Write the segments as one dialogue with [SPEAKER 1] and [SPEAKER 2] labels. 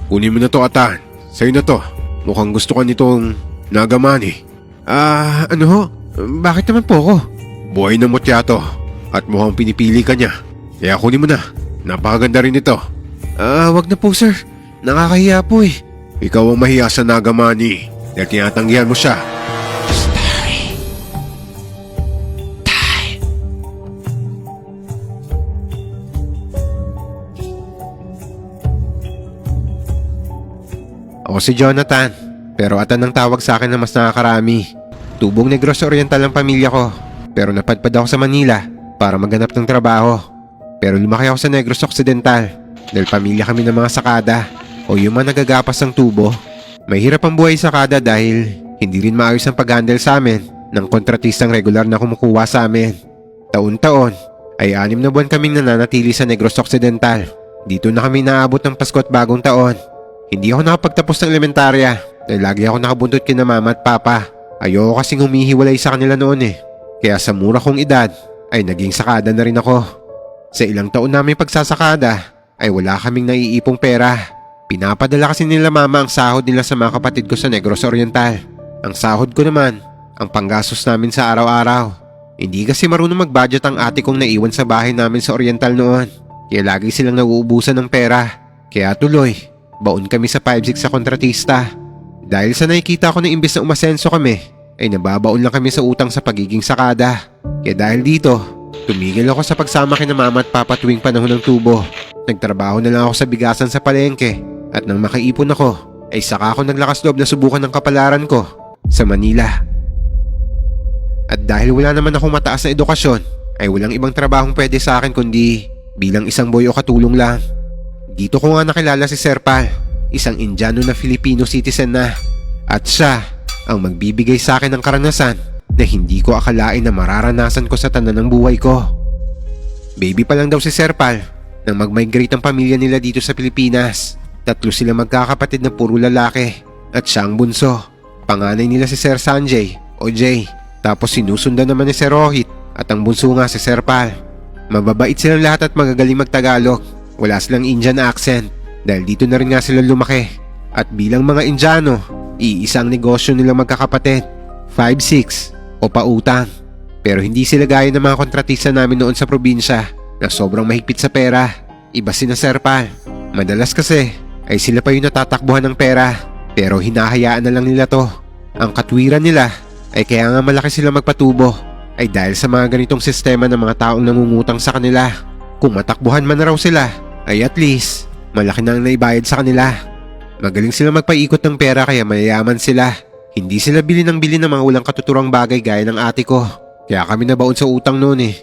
[SPEAKER 1] Kunin mo na to, Atan. Sa'yo na to. Mukhang gusto ka nitong Nagamani.
[SPEAKER 2] Ano ho? Bakit naman po ako?
[SPEAKER 1] Buhay na mutya to. At mukhang pinipili ka niya. Kaya kunin mo na. Napakaganda rin ito.
[SPEAKER 2] Wag na po sir. Nakakahiya po eh.
[SPEAKER 1] Ikaw ang mahiya sa Nagamani. Dahil tinatanggihan mo siya.
[SPEAKER 2] Ako si Jonathan, pero Atan ang tawag sa akin na mas nakakarami. Tubong Negros Oriental ang pamilya ko, pero napadpad ako sa Manila para maghanap ng trabaho. Pero lumaki ako sa Negros Occidental dahil pamilya kami ng mga sakada o yung mga nagagapas ng tubo. Mahirap ang buhay sa sakada dahil hindi rin maayos ang pag-handle sa amin ng kontratistang regular na kumukuha sa amin. Taon-taon ay 6 na buwan kaming nananatili sa Negros Occidental. Dito na kami naabot ng Pasko at Bagong Taon. Hindi ako nakapagtapos ng elementarya dahil lagi ako nakabuntot kina mama at papa. Ayoko kasing humihiwalay sa kanila noon eh. Kaya sa mura kong edad ay naging sakada na rin ako. Sa ilang taon namin pagsasakada ay wala kaming naiipong pera. Pinapadala kasi nila mama ang sahod nila sa mga kapatid ko sa Negros Oriental. Ang sahod ko naman ang panggastos namin sa araw-araw. Hindi kasi marunong mag-budget ang ate kong naiwan sa bahay namin sa Oriental noon. Kaya lagi silang nauubusan ng pera. Kaya tuloy, baon kami sa 5-6 sa kontratista. Dahil sa nakikita ko na imbes na umasenso kami, ay nababaon lang kami sa utang sa pagiging sakada. Kaya dahil dito, tumigil ako sa pagsama kina mama at papa tuwing panahon ng tubo. Nagtrabaho na lang ako sa bigasan sa palengke at nang makaipon ako, ay saka ako naglakas loob na subukan ng kapalaran ko sa Manila. At dahil wala naman akong mataas na edukasyon, ay walang ibang trabahong pwede sa akin kundi bilang isang boy o katulong lang. Dito ko nga nakilala si Sir Pal, isang Indiano na Filipino citizen na. At siya ang magbibigay sa akin ng karanasan na hindi ko akalain na mararanasan ko sa tanan ng buhay ko. Baby pa lang daw si Sir Pal nang mag-migrate ang pamilya nila dito sa Pilipinas. 3 sila magkakapatid na puro lalaki at siya ang bunso. Panganay nila si Sir Sanjay o Jay. Tapos sinusundan naman ni Sir Rohit at ang bunso nga si Sir Pal. Mababait silang lahat at magagaling magtagalog. Wala silang Indian accent dahil dito na rin nga sila lumaki. At bilang mga Indiano, iisa ang negosyo nilang magkakapatid, 5-6 o pautang. Pero hindi sila gaya ng mga kontratista namin noon sa probinsya na sobrang mahigpit sa pera. Iba sina Sir Pal. Madalas kasi ay sila pa yung natatakbuhan ng pera, pero hinahayaan na lang nila to. Ang katwiran nila ay kaya nga malaki sila magpatubo ay dahil sa mga ganitong sistema ng mga taong nangungutang sa kanila. Kung matakbuhan man na raw sila, ay at least malaki na ang naibayad sa kanila. Magaling sila magpaikot ng pera kaya mayayaman sila. Hindi sila bili ng mga walang katuturang bagay gaya ng ate ko. Kaya kami nabaon sa utang noon eh.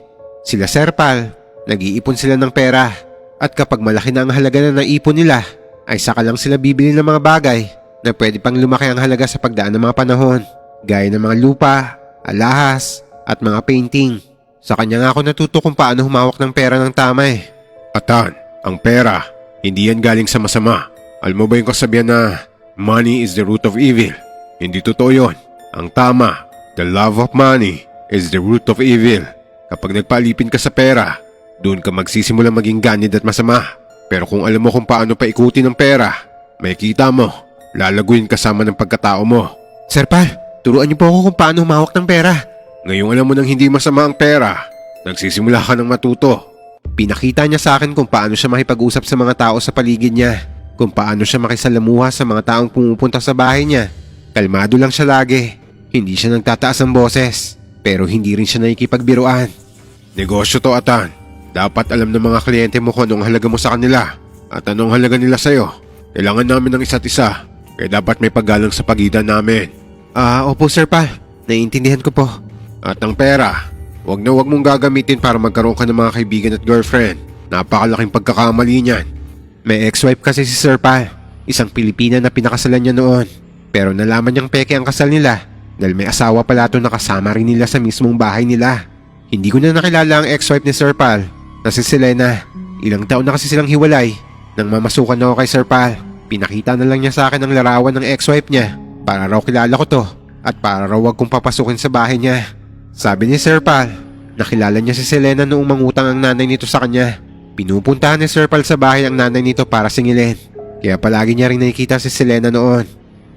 [SPEAKER 2] Sila Sir Pal, nag-iipon sila ng pera. At kapag malaki na ang halaga na naipon nila, ay saka lang sila bibili ng mga bagay na pwede pang lumaki ang halaga sa pagdaan ng mga panahon. Gaya ng mga lupa, alahas, at mga painting. Sa kanya nga ako natuto kung paano humawak ng pera ng tama eh.
[SPEAKER 1] Atan, ang pera, hindi yan galing sa masama. Alam mo ba yung kasabihan na money is the root of evil? Hindi totoo yun. Ang tama, the love of money is the root of evil. Kapag nagpalipin ka sa pera, doon ka magsisimula maging ganid at masama. Pero kung alam mo kung paano paikutin ng pera, may kita mo, lalaguin kasama ng pagkatao mo.
[SPEAKER 2] Sir Pal, turuan niyo po ako kung paano humawak ng pera.
[SPEAKER 1] Ngayong alam mo nang hindi masama ang pera, nagsisimula ka ng matuto.
[SPEAKER 2] Pinakita niya sa akin kung paano siya makipag-usap sa mga tao sa paligid niya. Kung paano siya makisalamuha sa mga taong pumupunta sa bahay niya. Kalmado lang siya lagi. Hindi siya nagtataas ng boses. Pero hindi rin siya nakikipagbiruan.
[SPEAKER 1] Negosyo to, Atan. Dapat alam ng mga kliyente mo kung anong halaga mo sa kanila at anong halaga nila sa'yo. Kailangan namin ng isa't isa. Kaya dapat may paggalang sa pagitan namin.
[SPEAKER 2] Opo Sir Pal. Naiintindihan ko po.
[SPEAKER 1] At ang pera, wag mong gagamitin para magkaroon ka ng mga kaibigan at girlfriend. Napakalaking pagkakamali niyan.
[SPEAKER 2] May ex-wife kasi si Sir Pal, isang Pilipina na pinakasalan niya noon. Pero nalaman niyang peke ang kasal nila dahil may asawa pala ito na kasama rin nila sa mismong bahay nila. Hindi ko na nakilala ang ex-wife ni Sir Pal na si Selena. Ilang taon na kasi silang hiwalay. Nang mamasukan ako kay Sir Pal, pinakita na lang niya sa akin ang larawan ng ex-wife niya para raw kilala ko to at para raw wag kong papasukin sa bahay niya. Sabi ni Sir Pal, nakilala niya si Selena noong mangutang ang nanay nito sa kanya. Pinupuntahan ni Sir Pal sa bahay ang nanay nito para singilin. Kaya palagi niya rin nakikita si Selena noon.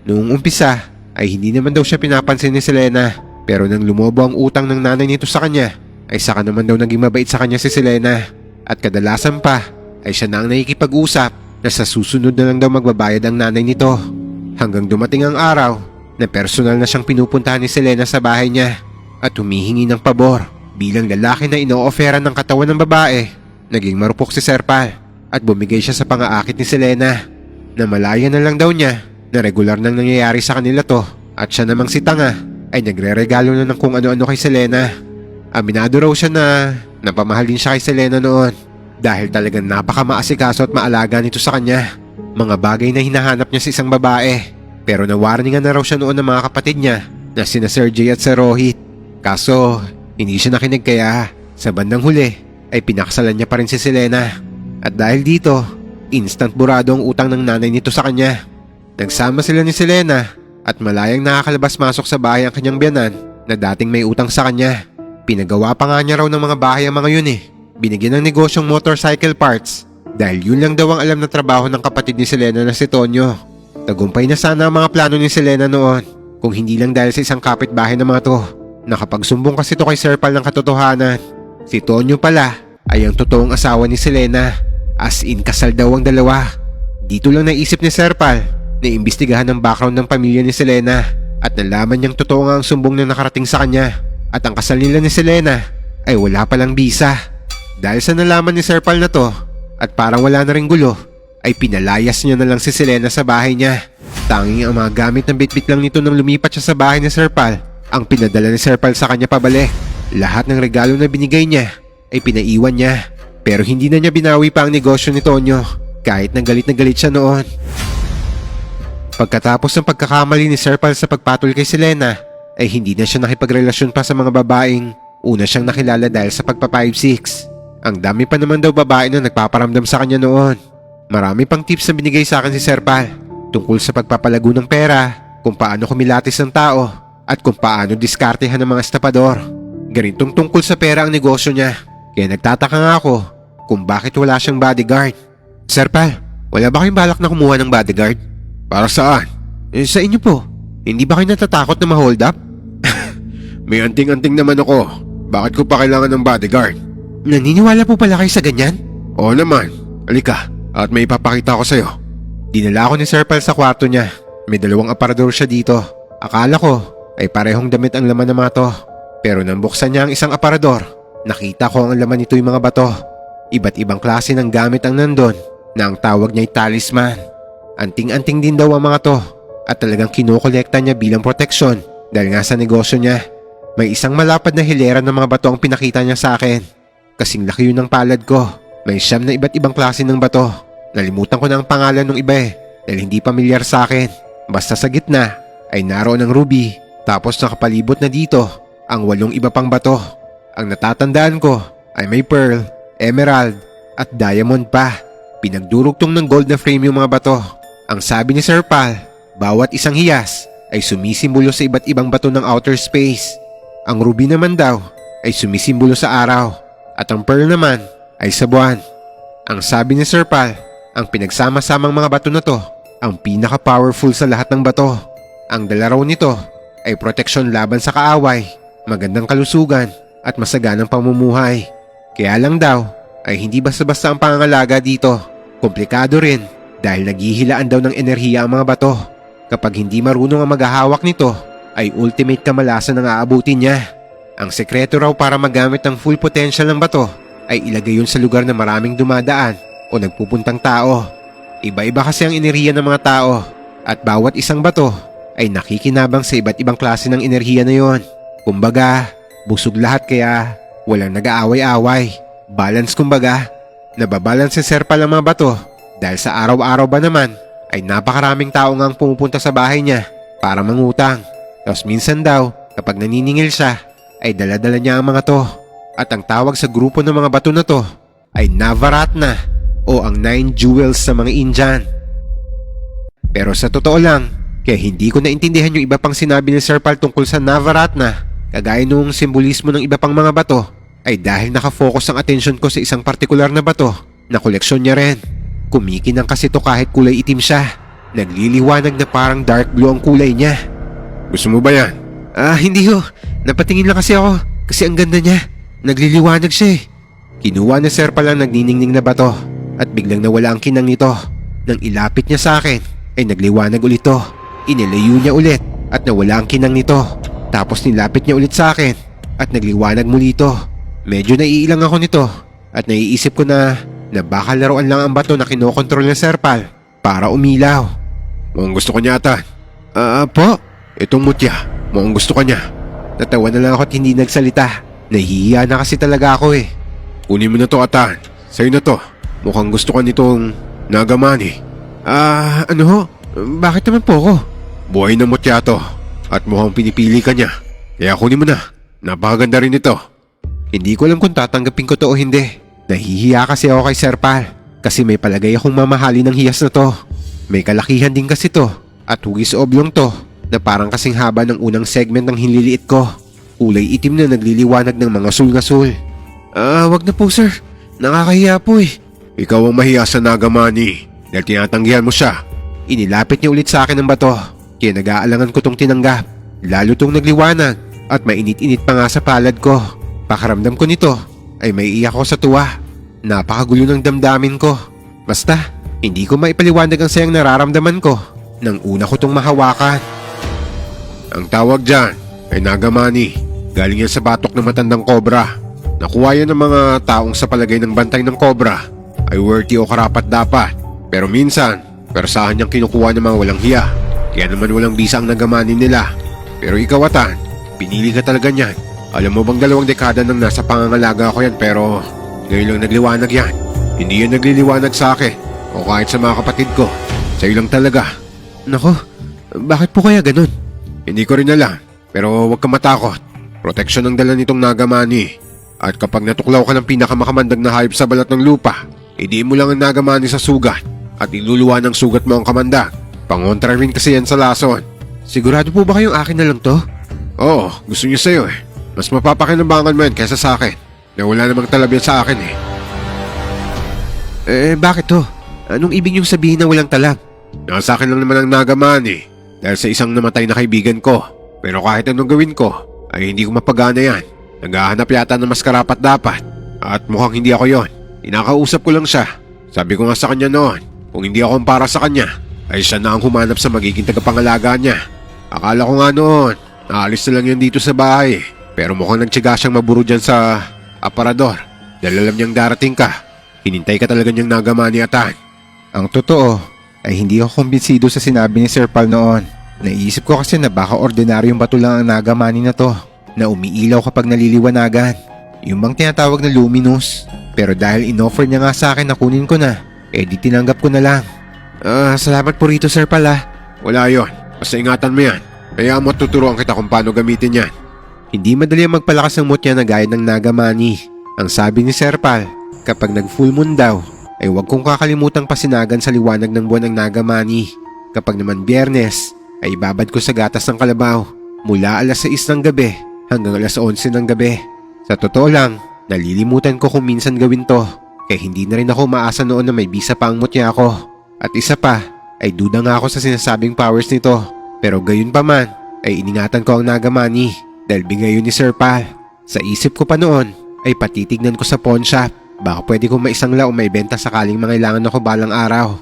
[SPEAKER 2] Noong umpisa ay hindi naman daw siya pinapansin ni Selena, pero nang lumobo ang utang ng nanay nito sa kanya ay saka naman daw naging mabait sa kanya si Selena. At kadalasan pa ay siya na ang nakikipag-usap na sa susunod na lang daw magbabayad ang nanay nito. Hanggang dumating ang araw na personal na siyang pinupuntahan ni Selena sa bahay niya at humihingi ng pabor bilang lalaki na ino-offeran ng katawan ng babae. Naging marupok si Serpal at bumigay siya sa pang-aakit ni Selena. Namalaya na lang daw niya na regular nang nangyayari sa kanila to at siya namang si Tanga ay nagre-regalo na ng kung ano-ano kay Selena. Aminado raw siya na napamahal din siya kay Selena noon dahil talagang napakamaasikaso at maalaga nito sa kanya. Mga bagay na hinahanap niya sa isang babae. Pero nawarningan na raw siya noon ng mga kapatid niya na sina Sergey at Sir Rohit. Kaso hindi siya nakinig kaya sa bandang huli ay pinakasalan niya pa rin si Selena. At dahil dito, instant burado ang utang ng nanay nito sa kanya. Nagsama sila ni Selena at malayang nakakalabas-masok sa bahay ang kanyang biyanan na dating may utang sa kanya. Pinagawa pa nga niya raw ng mga bahay ang mga yun eh. Binigyan ng negosyong motorcycle parts dahil yun lang daw ang alam na trabaho ng kapatid ni Selena na si Tonyo. Tagumpay na sana ang mga plano ni Selena noon kung hindi lang dahil sa isang kapitbahay na mga to. Nakapagsumbong kasi to kay Sir Pal ng katotohanan. Si Tonyo pala ay ang totoong asawa ni Selena. As in kasal daw ang dalawa. Dito lang naisip ni Sir Pal na imbestigahan ang background ng pamilya ni Selena at nalaman niyang totoo nga ang sumbong na nakarating sa kanya at ang kasal nila ni Selena ay wala palang bisa. Dahil sa nalaman ni Sir Pal na to at parang wala na ring gulo ay pinalayas niya na lang si Selena sa bahay niya. Tanging ang mga gamit ng bitbit lang nito nang lumipat siya sa bahay ni Sir Pal ang pinadala ni Sir Pal sa kanya pabalik. Lahat ng regalo na binigay niya ay pinaiwan niya. Pero hindi na niya binawi pa ang negosyo ni Tonyo kahit na galit siya noon. Pagkatapos ng pagkakamali ni Sir Pal sa pagpatol kay Selena ay hindi na siya nakipagrelasyon pa sa mga babaeng una siyang nakilala dahil sa pagpa 5'6". Ang dami pa naman daw babae na nagpaparamdam sa kanya noon. Marami pang tips na binigay sa akin si Sir Pal tungkol sa pagpapalago ng pera, kung paano kumilatis ng tao at kung paano diskartehan ng mga estapador. Ganitong tungkol sa pera ang negosyo niya. Kaya nagtataka nga ako kung bakit wala siyang bodyguard. Sir Pal, wala ba kayong balak na kumuha ng bodyguard?
[SPEAKER 1] Para saan?
[SPEAKER 2] Sa inyo po. Hindi ba kayo natatakot na ma-hold up?
[SPEAKER 1] May anting-anting naman ako. Bakit ko pa kailangan ng bodyguard?
[SPEAKER 2] Naniniwala po pala kayo sa ganyan?
[SPEAKER 1] Oo naman. Halika at may ipapakita ko sa'yo.
[SPEAKER 2] Dinala ko ni Sir Pal sa kwarto niya. May 2 aparador siya dito. Akala ko ay parehong damit ang laman ng mga to. Pero nang buksan niya ang isang aparador, nakita ko ang laman nito yung mga bato. Iba't ibang klase ng gamit ang nandun na ang tawag niya ay talisman. Anting-anting din daw ang mga to at talagang kinokolekta niya bilang proteksyon dahil nga sa negosyo niya. May isang malapad na hilera ng mga bato ang pinakita niya sa akin. Kasing laki yun ng palad ko. May 9 na iba't ibang klase ng bato. Nalimutan ko na ang pangalan ng iba eh dahil hindi pamilyar sa akin. Basta sa gitna ay naroon ang ruby tapos nakapalibot na dito ang 8 iba pang bato. Ang natatandaan ko ay may pearl, emerald at diamond pa. Pinagdurugtong ng gold na frame yung mga bato. Ang sabi ni Sir Pal, bawat isang hiyas ay sumisimbolo sa iba't ibang bato ng outer space. Ang ruby naman daw ay sumisimbolo sa araw at ang pearl naman ay sa buwan. Ang sabi ni Sir Pal, ang pinagsama-samang mga bato na to ang pinaka-powerful sa lahat ng bato. Ang dala raw nito ay proteksyon laban sa kaaway, magandang kalusugan at masaganang pamumuhay. Kaya lang daw ay hindi basta-basta ang pangangalaga dito. Komplikado rin dahil naghihilaan daw ng enerhiya ang mga bato. Kapag hindi marunong ang maghahawak nito ay ultimate kamalasan ang aabutin niya. Ang sekreto raw para magamit ang full potential ng bato ay ilagay yun sa lugar na maraming dumadaan o nagpupuntang tao. Iba-iba kasi ang enerhiya ng mga tao at bawat isang bato ay nakikinabang sa iba't ibang klase ng enerhiya na yon. Kumbaga, busog lahat kaya walang nag-aaway-away. Balance kumbaga. Nababalance si Sir Pal ang mga bato dahil sa araw-araw ba naman ay napakaraming tao nga ang pumupunta sa bahay niya para mangutang. Tapos minsan daw kapag naniningil siya ay dala-dala niya ang mga to. At ang tawag sa grupo ng mga bato na to ay Navaratna o ang 9 jewels sa mga Indian. Pero sa totoo lang, kaya hindi ko naintindihan yung iba pang sinabi ni Sir Pal tungkol sa Navaratna, kagaya nung simbolismo ng iba pang mga bato, ay dahil nakafocus ang atensyon ko sa isang partikular na bato na koleksyon niya rin. Kumikinang kasi to kahit kulay itim siya. Nagliliwanag na parang dark blue ang kulay niya.
[SPEAKER 1] Gusto mo ba yan?
[SPEAKER 2] Hindi ho. Napatingin lang kasi ako kasi ang ganda niya. Nagliliwanag siya eh. Kinuha na Serpal ang nagniningning na bato at biglang nawala ang kinang nito. Nang ilapit niya sa akin ay nagliwanag ulit to. Inilayo niya ulit at nawala ang kinang nito. Tapos nilapit niya ulit sa akin at nagliwanag muli ito. Medyo naiilang ako nito at naiisip ko na baka laruan lang ang bato na kinokontrol ng Serpal para umilaw.
[SPEAKER 1] Mukhang gusto ko niya, Atan.
[SPEAKER 2] Po?
[SPEAKER 1] Itong mutya, mukhang gusto ka niya.
[SPEAKER 2] Natawa na lang ako at hindi nagsalita. Nahihiya na kasi talaga ako eh.
[SPEAKER 1] Kunin mo na to, Atan. Sa'yo na to. Mukhang gusto ka nitong Nagamani.
[SPEAKER 2] Ano ho? Bakit naman po ako?
[SPEAKER 1] Buhay na mutya to. At mukhang pinipili ka niya. Kaya kunin mo na. Napakaganda rin ito.
[SPEAKER 2] Hindi ko alam kung tatanggapin ko to o hindi. Nahihiya kasi ako kay Serpal. Kasi may palagay akong mamahali ng hiyas na to. May kalakihan din kasi to. At hugis oblong to. Na parang kasing haba ng unang segment ng hinliliit ko. Kulay itim na nagliliwanag ng mga sul-ngasul. Wag na po sir. Nakakahiya po eh.
[SPEAKER 1] Ikaw ang mahiya sa Nagamani. Dahil tinatanggihan mo siya.
[SPEAKER 2] Inilapit niya ulit sa akin ang bato. Kaya nag-aalangan ko tong tinanggap. Lalo tong nagliwanag. At mainit-init pa nga sa palad ko. Pakaramdam ko nito ay may iyak ko sa tuwa. Napakagulo ng damdamin ko. Basta, hindi ko maipaliwanag ang sayang nararamdaman ko nang una ko tong mahawakan.
[SPEAKER 1] Ang tawag dyan ay Nagamani. Galing yan sa batok ng matandang kobra. Nakuha yan ng mga taong sa palagay ng bantay ng kobra ay worthy o karapat dapat. Pero minsan, persahan niyang kinukuha ng mga walang hiya. Kaya naman walang bisa ang Nagamani nila. Pero ikaw, Atan, pinili ka talaga niyan. Alam mo bang 2 dekada nang nasa pangangalaga ako yan pero ngayon lang nagliwanag yan. Hindi yan nagliliwanag sa akin o kahit sa mga kapatid ko. Sa'yo lang talaga.
[SPEAKER 2] Nako, bakit po kaya ganun?
[SPEAKER 1] Hindi ko rin alam pero huwag kang matakot. Proteksyon ang dala nitong Nagamani. At kapag natuklaw ka ng pinakamakamandag na hayop sa balat ng lupa, idiin mo lang ang Nagamani sa sugat at iluluwa ng sugat mo ang kamandag. Pangontra rin kasi yan sa lason.
[SPEAKER 2] Sigurado po ba kayong akin na lang to?
[SPEAKER 1] Oo, gusto niya sa'yo eh. Mas mapapakinabangan mo yan kaysa sa akin. Na wala namang talab yan sa akin eh.
[SPEAKER 2] Bakit to? Anong ibig niyong sabihin na walang talab?
[SPEAKER 1] Nasa akin lang naman ang Nagamani dahil sa isang namatay na kaibigan ko. Pero kahit anong gawin ko, ay hindi ko mapagana yan. Naghahanap yata ng mas karapat dapat. At mukhang hindi ako yon. Inakausap ko lang siya. Sabi ko nga sa kanya noon, kung hindi ako ang para sa kanya, ay siya na ang humanap sa magiging tagapangalaga niya. Akala ko nga noon, naalis na lang yan dito sa bahay. Pero mukhang nagtiyaga siyang maburo dyan sa aparador. Dahil alam niyang darating ka. Hinintay ka talaga niyang Nagamani, Atan.
[SPEAKER 2] Ang totoo ay hindi ako kumbinsido sa sinabi ni Sir Pal noon. Naisip ko kasi na baka ordinaryong bato lang ang Nagamani na to, na umiilaw kapag naliliwanagan. Yung bang tinatawag na luminous. Pero dahil inoffer niya nga sa akin na kunin ko na, di tinanggap ko na lang. Salamat po rito Sir Pal
[SPEAKER 1] Wala yon. Basta ingatan mo yan. Kaya mo tuturuan kita kung paano gamitin yan.
[SPEAKER 2] Hindi madali ang magpalakas ng mutya na gaya ng Nagamani. Ang sabi ni Sir Pal, kapag nag-full moon daw, ay huwag kong kakalimutang pasinagan sa liwanag ng buwan ng Nagamani. Kapag naman Biyernes, ay ibabad ko sa gatas ng kalabaw mula alas 6 ng gabi hanggang alas 11 ng gabi. Sa totoo lang, nalilimutan ko kung minsan gawin to. Kaya hindi na rin ako maasa noon na may bisa pa ang mutya ko. At isa pa, ay duda nga ako sa sinasabing powers nito. Pero gayon pa man, ay iningatan ko ang Nagamani dahil bigay yun ni Sir Pal. Sa isip ko pa noon, ay patitignan ko sa pawn shop. Baka pwede kong maisangla o maibenta sakaling mangailangan ako balang araw.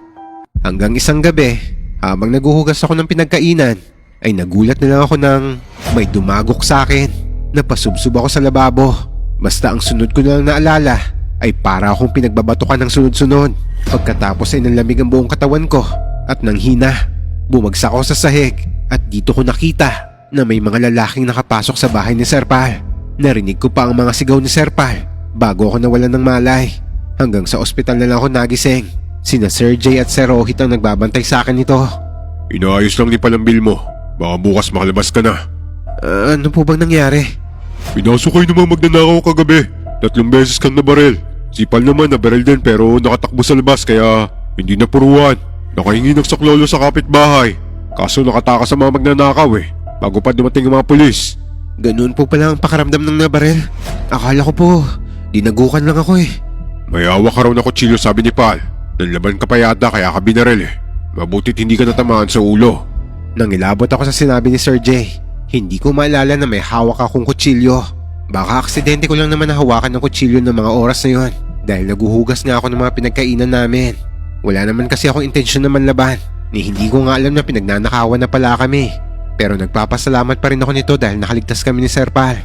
[SPEAKER 2] Hanggang isang gabi, habang naguhugas ako ng pinagkainan, ay nagulat na lang ako ng may dumagok sa akin. Napasubsob ako sa lababo. Basta ang sunod ko na lang naalala ay para akong pinagbabatukan ng sunod-sunod. Pagkatapos ay nanlamig ang buong katawan ko at nanghina. Bumagsak ako sa sahig at dito ko nakita na may mga lalaking nakapasok sa bahay ni Sir Pal. Narinig ko pa ang mga sigaw ni Sir Pal bago ako nawalan ng malay. Hanggang sa ospital na lang ako nagising. Sina Sir Jay at Sir Rohit ang nagbabantay sa akin nito.
[SPEAKER 1] Inaayos lang ni Palambil mo. Baka bukas makalabas ka na.
[SPEAKER 2] Ano po bang nangyari?
[SPEAKER 1] Pinasok kayo namang magnanakaw kagabi. 3 beses kang nabaril. Si Pal naman nabaril din pero nakatakbo sa labas kaya hindi napuruan. Nakahingi ng saklolo sa kapitbahay. Kaso nakatakas sa mga magnanakaw bago pa dumating ang mga pulis.
[SPEAKER 2] Ganun po pala ang pakaramdam ng nabaril. Akala ko po, dinagukan lang ako
[SPEAKER 1] May hawak ka raw na kutsilyo sabi ni Pal. Nanlaban ka pa yata kaya ka binaril eh. Mabutit hindi ka natamaan sa ulo.
[SPEAKER 2] Nangilabot ako sa sinabi ni Sir Jay. Hindi ko maalala na may hawak akong kutsilyo. Baka aksidente ko lang naman nahawakan ng kutsilyo ng mga oras na yon dahil naguhugas nga ako ng mga pinagkainan namin. Wala naman kasi akong intensyon na manlaban. Ni hindi ko nga alam na pinagnanakawan na pala kami. Pero nagpapasalamat pa rin ako nito dahil nakaligtas kami ni Sir Pal.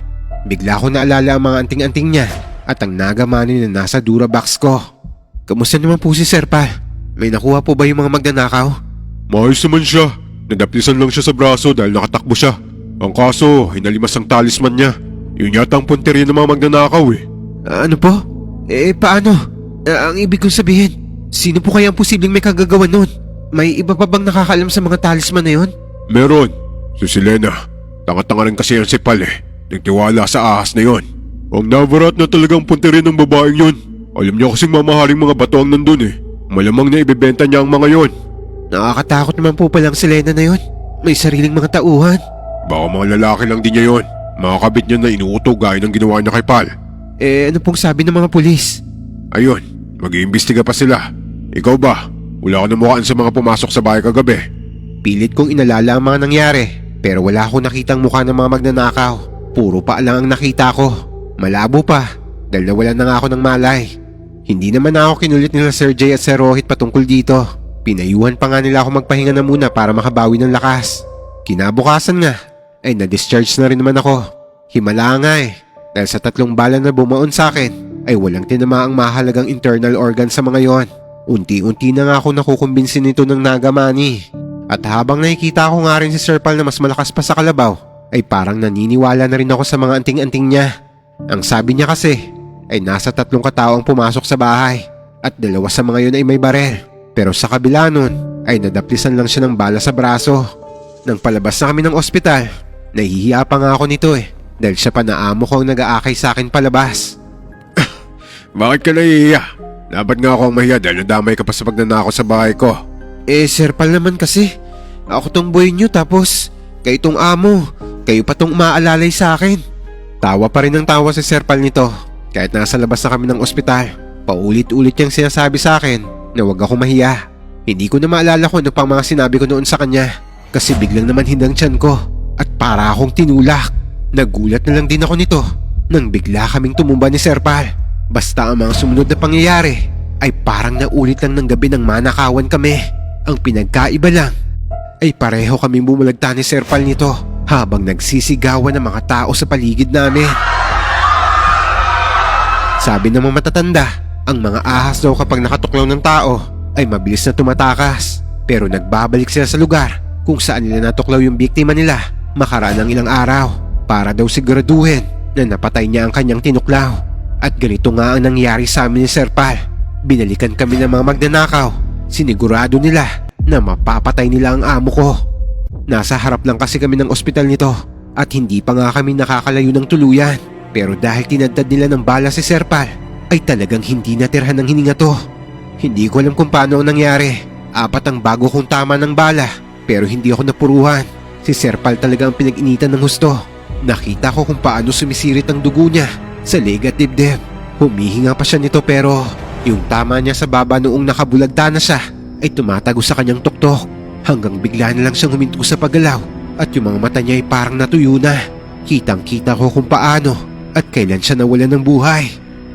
[SPEAKER 2] Bigla ko naalala ang mga anting-anting niya at ang nagamani na nasa Durabox ko. Kamusta naman po si Sir Pal? May nakuha po ba yung mga magnanakaw?
[SPEAKER 1] Maayos naman siya. Nadaplisan lang siya sa braso dahil nakatakbo siya. Ang kaso, hinalimas ang talisman niya. Yun yata ang punteriya ng mga magnanakaw eh.
[SPEAKER 2] Ano po? Paano? Ang ibig kong sabihin, sino po kaya ang posibleng may kagagawa nun? May iba pa bang nakakaalam sa mga talisman na yun?
[SPEAKER 1] Meron. Si Selena. Tanga-tanga rin kasi yan si Pal eh. Nagtiwala sa ahas na yon. Ang nabarat na talagang punteriya ng babaeng yun. Alam niya kasing mamahaling mga bato ang nandun eh. Malamang na ibebenta niya ang mga yon.
[SPEAKER 2] Nakakatakot naman po palang Selena na yun. May sariling mga tauhan.
[SPEAKER 1] Baka mga lalaki lang din niya yon. Mga kabit niya na inuuto gaya ng ginawa niya kay Pal.
[SPEAKER 2] Ano pong sabi ng mga pulis?
[SPEAKER 1] Ayun, mag-iimbestiga pa sila. Ikaw ba? Wala ka namukaan sa mga pumasok sa bahay kagabi.
[SPEAKER 2] Pilit kong inalala ang mga nangyari, pero wala akong nakitang mukha ng mga magnanakaw. Puro pa lang ang nakita ko. Malabo pa, dahil nawalan na nga ako ng malay. Hindi naman ako kinulit nila Sir Jay at Sir Rohit patungkol dito. Pinayuhan pa nga nila ako magpahinga na muna para makabawi ng lakas. Kinabukasan nga, ay na-discharge na rin naman ako. Himala nga eh, dahil sa 3 bala na bumaon sa akin, ay walang tinamaang mahalagang internal organ sa mga yon. Unti-unti na nga ako nakukumbinsin nito ng nagamani. At habang nakikita ko nga rin si Sir Pal na mas malakas pa sa kalabaw, ay parang naniniwala na rin ako sa mga anting-anting niya. Ang sabi niya kasi, ay nasa 3 katao ang pumasok sa bahay, at 2 sa mga yon ay may barel. Pero sa kabila nun, ay nadaplisan lang siya ng bala sa braso. Nang palabas na kami ng ospital, nahihiya pa nga ako nito eh, dahil siya pa na amo ko ang nag-aakay sa akin palabas.
[SPEAKER 1] Bakit ka nahihiya? Dapat nga ako ang mahiya dahil nadamay ka pa sa pagnanakaw sa bahay ko.
[SPEAKER 2] Sir Pal naman kasi, ako tong boy niyo tapos kayo tong amo, kayo pa tong umaalalay sa akin. Tawa pa rin ng tawa si Sir Pal nito kahit nasa labas na kami ng ospital. Paulit-ulit niyang sinasabi sa akin na huwag ako mahiya. Hindi ko na maalala kung ano pang mga sinabi ko noon sa kanya kasi biglang naman hindang tiyan ko at para akong tinulak. Nagulat na lang din ako nito nang bigla kaming tumumba ni Sir Pal. Basta ang mga sumunod na pangyayari ay parang naulit lang ng gabi ng manakawan kami. Ang pinagkaiba lang ay pareho kaming bumulagta ni Sir Pal nito habang nagsisigawan ng mga tao sa paligid namin. Sabi ng mga matatanda, ang mga ahas daw kapag nakatuklaw ng tao ay mabilis na tumatakas. Pero nagbabalik sila sa lugar kung saan nila natuklaw yung biktima nila makaraan ng ilang araw para daw siguraduhin na napatay niya ang kanyang tinuklaw. At ganito nga ang nangyari sa amin ni Sir Pal. Binalikan kami ng mga magnanakaw. Sinigurado nila na mapapatay nila ang amo ko. Nasa harap lang kasi kami ng ospital nito at hindi pa nga kami nakakalayo ng tuluyan. Pero dahil tinadtad nila ng bala si Sir Pal, ay talagang hindi natirhan ng hininga to. Hindi ko alam kung paano ang nangyari. 4 ang bago kong tama ng bala pero hindi ako napuruhan. Si Sir Pal talaga ang pinag-initan ng husto. Nakita ko kung paano sumisirit ang dugo niya sa leg at dibdib. Humihinga pa siya nito pero yung tama niya sa baba noong nakabulagta na siya ay tumatago sa kanyang tuktok hanggang bigla na lang siyang huminto sa paggalaw at yung mga mata niya ay parang natuyo na. Kitang-kita ko kung paano at kailan siya nawalan ng buhay.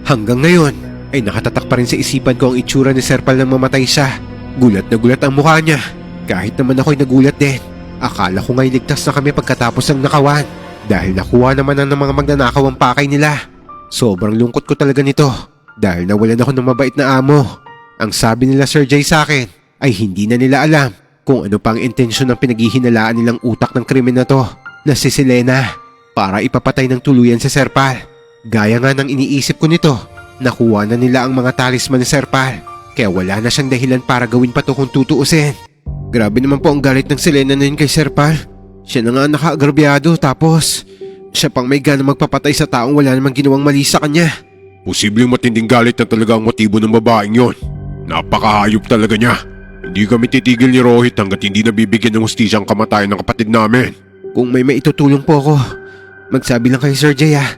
[SPEAKER 2] Hanggang ngayon ay nakatatak pa rin sa isipan ko ang itsura ni Sir Pal nang mamatay siya. Gulat na gulat ang mukha niya. Kahit naman ako'y nagulat din. Akala ko nga'y ligtas na kami pagkatapos ng nakawan dahil nakuha naman ng mga magnanakaw ang pakay nila. Sobrang lungkot ko talaga nito dahil nawalan ako ng mabait na amo. Ang sabi nila Sir Jay sa akin ay hindi na nila alam kung ano pang intensyon ng pinaghihinalaan nilang utak ng krimen na to na si Selena para ipapatay ng tuluyan si Sir Pal. Gaya nga ng iniisip ko nito, nakuha na nila ang mga talisman ni Sir Pal kaya wala na siyang dahilan para gawin pa to kung tutuusin. Grabe naman po ang galit ng Selena na yun kay Sir Pal. Siya na nga nakaagrabyado tapos siya pang may gana magpapatay sa taong wala namang ginawang mali sa kanya.
[SPEAKER 1] Posibleng matinding galit na talaga ang motibo ng babaeng yon. Napakahayop talaga niya. Hindi kami titigil ni Rohit hanggat hindi nabibigyan ng hustisya ang kamatayan ng kapatid namin.
[SPEAKER 2] Kung may maitutulong po ako, magsabi lang kay Sir Jay ah.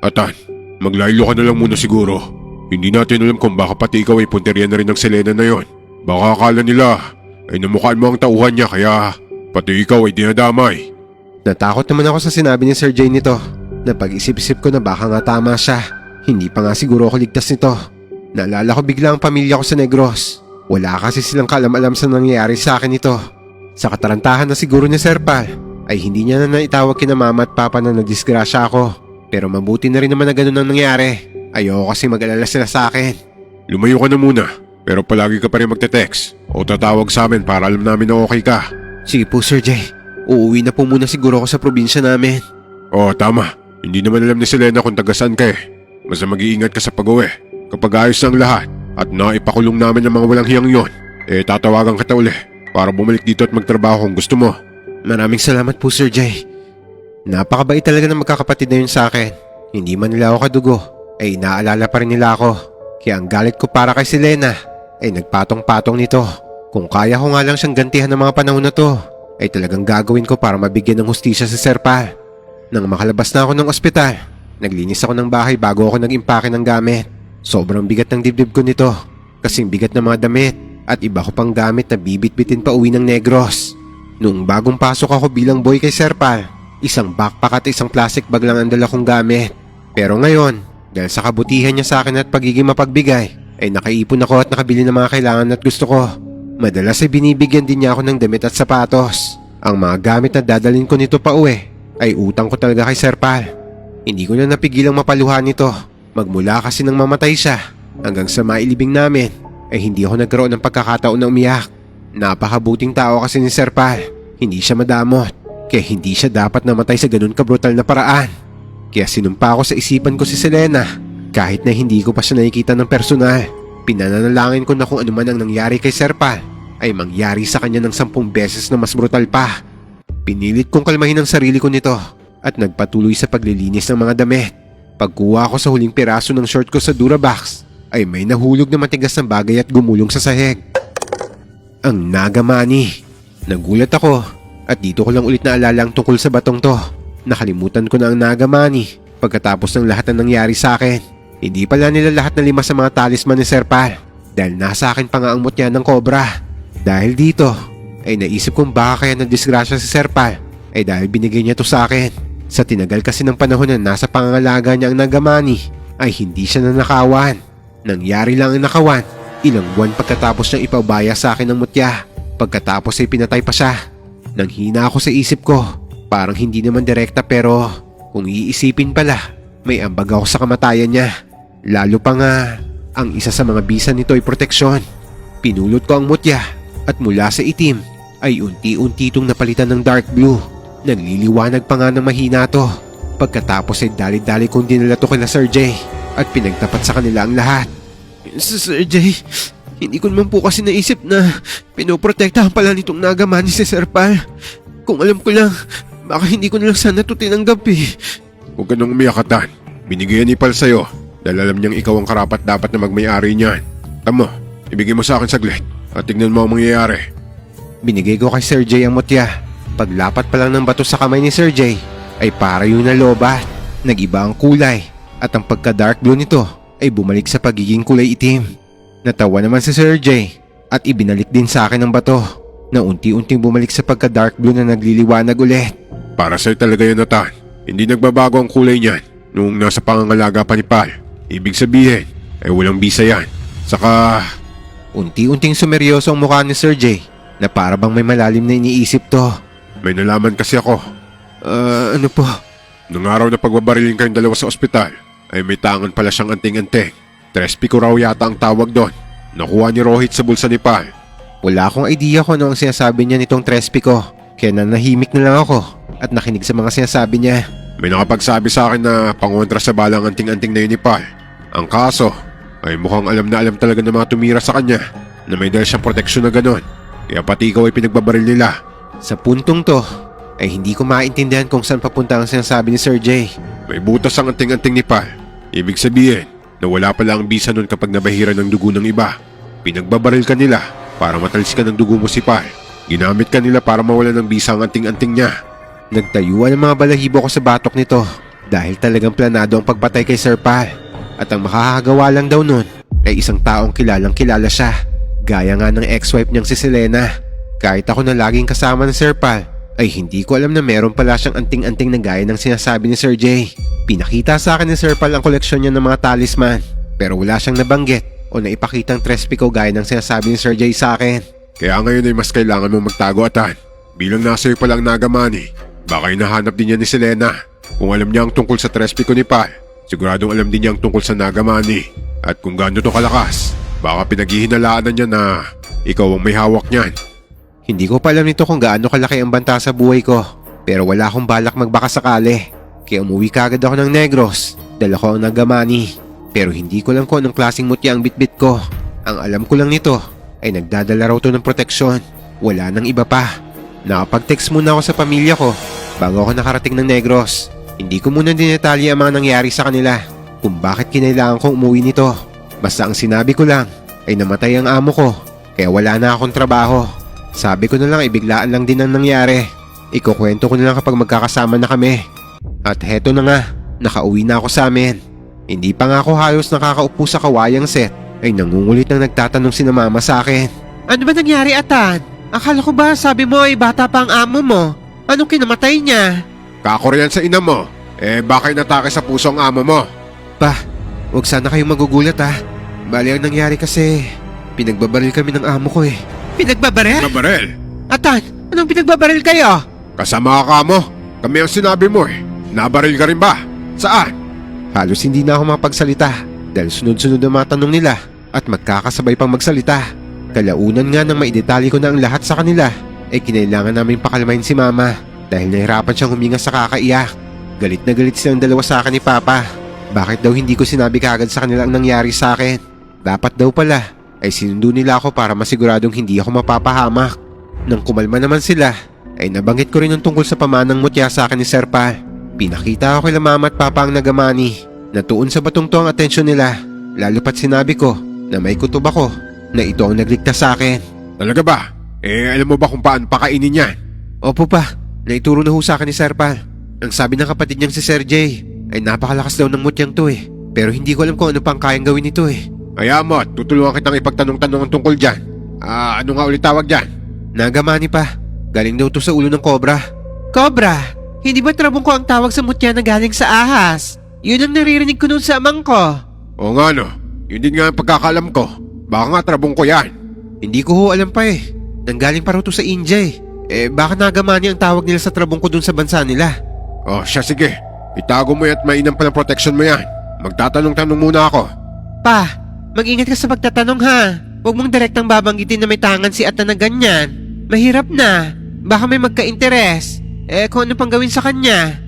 [SPEAKER 1] Atan, maglaylo ka na lang muna siguro. Hindi natin alam kung baka pati ikaw ay punteriya na rin ng Selena na yon. Baka akala nila ay namukhaan mo ang tauhan niya kaya pati ikaw ay dinadamay.
[SPEAKER 2] Natakot naman ako sa sinabi ni Sir Jay nito. Napag-isip-isip ko na baka nga tama siya. Hindi pa nga siguro ako ligtas nito. Naalala ko bigla ang pamilya ko sa Negros. Wala kasi silang kaalam-alam sa nangyayari sa akin ito. Sa katarantahan na siguro ni Sir Pal, ay hindi niya na naitawag kina mama at papa na nadisgrasya ako. Pero mabuti na rin naman na ganun ang nangyari. Ayoko kasi mag-alala sila sa akin.
[SPEAKER 1] Lumayo ka na muna, pero palagi ka pa rin magte-text o tatawag sa amin para alam namin na okay ka.
[SPEAKER 2] Sige po Sir Jay, uuwi na po muna siguro ako sa probinsya namin.
[SPEAKER 1] Oo, tama. Hindi naman alam ni Selena kung taga saan ka eh. Basta mag-iingat ka sa pag-uwi. Kapag ayos ng lahat at naipakulong namin ng mga walang hiyang yon, tatawagan kita uli para bumalik dito at magtrabaho kung gusto mo.
[SPEAKER 2] Maraming salamat po Sir Jay. Napakabait talaga ng magkakapatid na yun sa akin. Hindi man nila ako kadugo, ay inaalala pa rin nila ako. Kaya ang galit ko para kay Selena ay nagpatong-patong nito. Kung kaya ko nga lang siyang gantihan ng mga panahon na to, ay talagang gagawin ko para mabigyan ng hustisya si Sir Pal. Nang makalabas na ako ng ospital, naglinis ako ng bahay bago ako nag-impake ng gamit. Sobrang bigat ng dibdib ko nito, kasing bigat ng mga damit at iba ko pang gamit na bibit-bitin pa uwi ng Negros. Noong bagong pasok ako bilang boy kay Sir Pal, isang backpack at isang plastic bag lang ang dala kong gamit. Pero ngayon, dahil sa kabutihan niya sa akin at pagiging mapagbigay, ay nakaipon ako at nakabili ng mga kailangan at gusto ko. Madalas ay binibigyan din niya ako ng damit at sapatos. Ang mga gamit na dadalhin ko nito pa uwi ay utang ko talaga kay Sir Pal. Hindi ko na napigilang mapaluhan nito. Magmula kasi nang mamatay siya hanggang sa mailibing namin ay hindi ako nagkaroon ng pagkakataon na umiyak. Napakabuting tao kasi ni Sir Pal. Hindi siya madamot, kaya hindi siya dapat namatay sa ganun kabrutal na paraan. Kaya sinumpa ko sa isipan ko si Selena. Kahit na hindi ko pa siya nakikita ng personal, pinananalangin ko na kung ano man ang nangyari kay Sir Pal ay mangyari sa kanya ng 10 beses na mas brutal pa. Pinilit kong kalmahin ang sarili ko nito at nagpatuloy sa paglilinis ng mga damit. Pagkuha ko sa huling piraso ng short ko sa Durabox ay may nahulog na matigas na bagay at gumulong sa sahig. Ang Nagamani. Nagulat ako at dito ko lang ulit naalala ang tungkol sa batong to. Nakalimutan ko na ang Nagamani pagkatapos ng lahat na nangyari sa akin. Hindi pala nila lahat na 5 sa mga talisman ni Sir Pal dahil nasa akin pa nga ang mutya ng cobra. Dahil dito ay naisip kong baka kaya nadisgrasya si Sir Pal ay dahil binigay niya to sa akin. Sa tinagal kasi ng panahon na nasa pangangalaga niya ang Nagamani ay hindi siya nanakawan. Nangyari lang ang nakawan ilang buwan pagkatapos niyang ipabaya sa akin ng mutya. Pagkatapos ay pinatay pa siya. Nang hina ako sa isip ko, parang hindi naman direkta pero kung iisipin pala, may ambag ako sa kamatayan niya. Lalo pa nga, ang isa sa mga bisa nito ay proteksyon. Pinulot ko ang mutya at mula sa itim ay unti-unti itong napalitan ng dark blue. Nagliliwanag pa nga ng mahina to. Pagkatapos ay dali-dali kong dinala to kila Sir Jay at pinagtapat sa kanila ang lahat. Sir Jay, hindi ko naman po kasi naisip na pinoprotektahan pala nitong Nagamani si Sir Pal. Kung alam ko lang, baka hindi ko na lang sana ito tinanggap eh.
[SPEAKER 1] Huwag ka nang umiyak, Tan. Binigyan ni Pal sa'yo dahil alam niyang ikaw ang karapat dapat na magmay-ari niyan. Tamo, ibigay mo sa akin saglit at tignan mo ang mangyayari.
[SPEAKER 2] Binigay ko kay Sir Jay ang mutya. Paglapat pa lang ng bato sa kamay ni Sir Jay ay para yun na lobat. Nag-iba ang kulay at ang pagka-dark blue nito ay bumalik sa pagiging kulay itim. Natawa naman si Sir Jay at ibinalik din sa akin ang bato na unti-unting bumalik sa pagka-dark blue na nagliliwanag ulit.
[SPEAKER 1] Para sa'yo talaga yun, Tan. Hindi nagbabago ang kulay niyan noong nasa pangangalaga pa ni Pal. Ibig sabihin ay walang bisa yan. Saka
[SPEAKER 2] unti-unting sumeryoso ang mukha ni Sir Jay na para bang may malalim na iniisip to.
[SPEAKER 1] May nalaman kasi ako.
[SPEAKER 2] Ano po?
[SPEAKER 1] Nung araw na pagbabarilin kayong dalawa sa ospital, ay may tangan pala siyang anting-anting. 3 pico raw yata ang tawag doon. Nakuha ni Rohit sa bulsa ni Pal.
[SPEAKER 2] Wala akong idea kung ano ang sinasabi niya nitong 3 pico. Kaya nanahimik na lang ako at nakinig sa mga sinasabi niya.
[SPEAKER 1] May nakapagsabi sa akin na pangontra sa balang anting-anting na yun ni Pal. Ang kaso ay mukhang alam na alam talaga ng mga tumira sa kanya na may dahil siyang proteksyon na ganon. Kaya pati ikaw ay pinagbabaril nila.
[SPEAKER 2] Sa puntong to, ay hindi ko maintindihan kung saan papunta ang sinasabi ni Sir Jay.
[SPEAKER 1] May butas ang anting-anting ni Pal. Ibig sabihin na wala pala ang bisa nun kapag nabahira ng dugo ng iba. Pinagbabaril ka nila para matalis ka ng dugo mo si Pal. Ginamit ka nila para mawala ng bisa ang anting-anting niya.
[SPEAKER 2] Nagtayuan ang mga balahibo ko sa batok nito dahil talagang planado ang pagpatay kay Sir Pal. At ang makakagawa lang daw nun ay isang taong kilalang kilala siya. Gaya nga ng ex-wife niyang si Selena. Kahit ako na laging kasama ng Sir Pal, ay hindi ko alam na meron pala siyang anting-anting na gaya ng sinasabi ni Sir Jay. Pinakita sa akin ni Sir Pal ang koleksyon niya ng mga talisman, pero wala siyang nabanggit o naipakitang trespico gaya ng sinasabi ni Sir Jay sa akin.
[SPEAKER 1] Kaya ngayon ay mas kailangan mong magtago, Atan. Bilang nasa iyo palang Nagamani, baka hinahanap din niya ni Selena. Kung alam niya ang tungkol sa trespico ni Pal, siguradong alam din niya ang tungkol sa Nagamani. At kung gaano to kalakas, baka pinaghihinalaan niya na ikaw ang may hawak niyan.
[SPEAKER 2] Hindi ko pa alam nito kung gaano kalaki ang banta sa buhay ko, pero wala akong balak magbaka sakali. Kaya umuwi kagad ako ng Negros, dala ko ang Nagamani. Pero hindi ko alam kung anong klaseng mutya ang bitbit ko. Ang alam ko lang nito ay nagdadala raw to ng proteksyon. Wala nang iba pa. Nakapag-text muna ako sa pamilya ko bago ako nakarating ng Negros. Hindi ko muna dinetalye ang mga nangyari sa kanila, kung bakit kinailangan kong umuwi nito. Basta ang sinabi ko lang ay namatay ang amo ko, kaya wala na akong trabaho. Sabi ko na lang ay biglaan lang din ang nangyari. Ikukwento ko na lang kapag magkakasama na kami. At heto na nga, nakauwi na ako sa amin. Hindi pa nga ako halos nakakaupo sa kawayang set ay nangungulit nang nagtatanong si na mama sa akin. Ano ba nangyari, Atan? Akala ko ba sabi mo ay bata pa ang amo mo? Anong kinamatay niya?
[SPEAKER 1] Kakorian sa ina mo, baka inatake sa puso ang amo mo.
[SPEAKER 2] Pa, huwag sana kayong magugulat ha. Bali ang nangyari kasi, pinagbabaril kami ng amo ko eh. Pinagbabaril?
[SPEAKER 1] Nabarel,
[SPEAKER 2] Atan, anong pinagbabaril kayo?
[SPEAKER 1] kasama ka mo. Kami ang sinabi mo eh. Nabaril ka rin ba? Saan?
[SPEAKER 2] Halos hindi na ako mapagsalita dahil sunod-sunod ang mga tanong nila at magkakasabay pang magsalita. Kalaunan nga nang maidetalye ko na ang lahat sa kanila ay kinailangan namin pakalmahin si mama dahil nahirapan siyang huminga sa kakaiyak. Galit na galit silang dalawa sa akin ni Papa. Bakit daw hindi ko sinabi kaagad sa kanila ang nangyari sa akin? Dapat daw pala ay sinundo nila ako para masiguradong hindi ako mapapahamak. Nang kumalma naman sila ay nabanggit ko rin ang tungkol sa pamanang mutya sa akin ni Sir Pal. Pinakita ko kila mama at papa ang Nagamani. Natuon sa batong to ang atensyon nila, lalo pat sinabi ko na may kutob ako na ito ang nagligtas sa akin.
[SPEAKER 1] Talaga ba? Alam mo ba kung paano pakainin yan?
[SPEAKER 2] Opo pa, naituro na ho sa akin ni Sir Pal. Ang sabi ng kapatid niyang si Sir Jay ay napakalakas daw ng mutyang to eh. Pero hindi ko alam kung ano pang kayang gawin nito eh.
[SPEAKER 1] Kaya mo, tutulungan kitang ipagtanong-tanong ang tungkol dyan. Ano nga ulit tawag dyan?
[SPEAKER 2] Nagamani pa, galing daw to sa ulo ng cobra. Cobra? Hindi ba trabong ko ang tawag sa mutya na galing sa ahas? Yun ang naririnig ko nun sa amang ko.
[SPEAKER 1] Oo nga no, yun din nga ang pagkakalam ko. Baka nga trabong ko yan.
[SPEAKER 2] Hindi ko ho alam pa eh. Nanggaling pa raw to sa India eh. Baka Nagamani ang tawag nila sa trabong ko dun sa bansa nila.
[SPEAKER 1] Oh, siya sige. Itago mo yan at mainam pa ng protection mo yan. Magtatanong-tanong muna ako.
[SPEAKER 2] Pa, mag-ingat ka sa pagtatanong ha. Huwag mong direktang babanggitin na may tangan si Atan na ganyan. Mahirap na. Baka may magka-interes. Kung ano pang gawin sa kanya?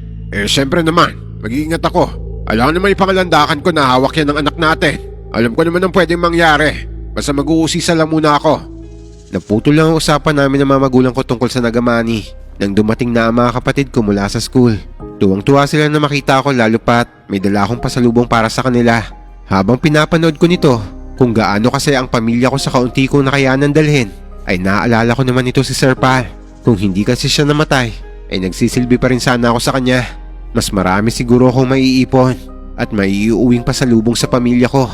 [SPEAKER 1] Siyempre naman. Mag-iingat ako. Alam naman ipangalandakan ko na hawak yan ng anak natin. Alam ko naman ang pwedeng mangyari. Basta mag-uusisa lang muna ako. Naputol lang ang usapan namin ng mga magulang ko tungkol sa Nagamani nang dumating na ang mga kapatid ko mula sa school. Tuwang-tuwa sila na makita ako lalo pat may dala akong pasalubong para sa kanila. Habang pinapanood ko nito, kung gaano kasi ang pamilya ko sa kaunti kong nakayanan dalhin, ay naaalala ko naman ito si Sir Pal. Kung hindi kasi siya namatay, ay nagsisilbi pa rin sana ako sa kanya. Mas marami siguro akong maiipon at maiiuwing pasalubong sa pamilya ko.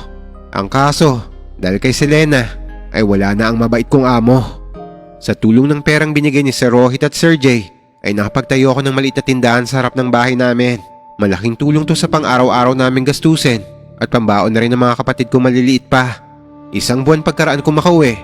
[SPEAKER 1] Ang kaso, dahil kay Selena, ay wala na ang mabait kong amo. Sa tulong ng perang binigay ni Sir Rohit at Sir Jay, ay nakapagtayo ako ng maliit na tindahan sa harap ng bahay namin. Malaking tulong to sa pang-araw-araw naming gastusin at pambaon na rin ng mga kapatid ko maliliit pa. Isang buwan pagkaraan ko makauwi,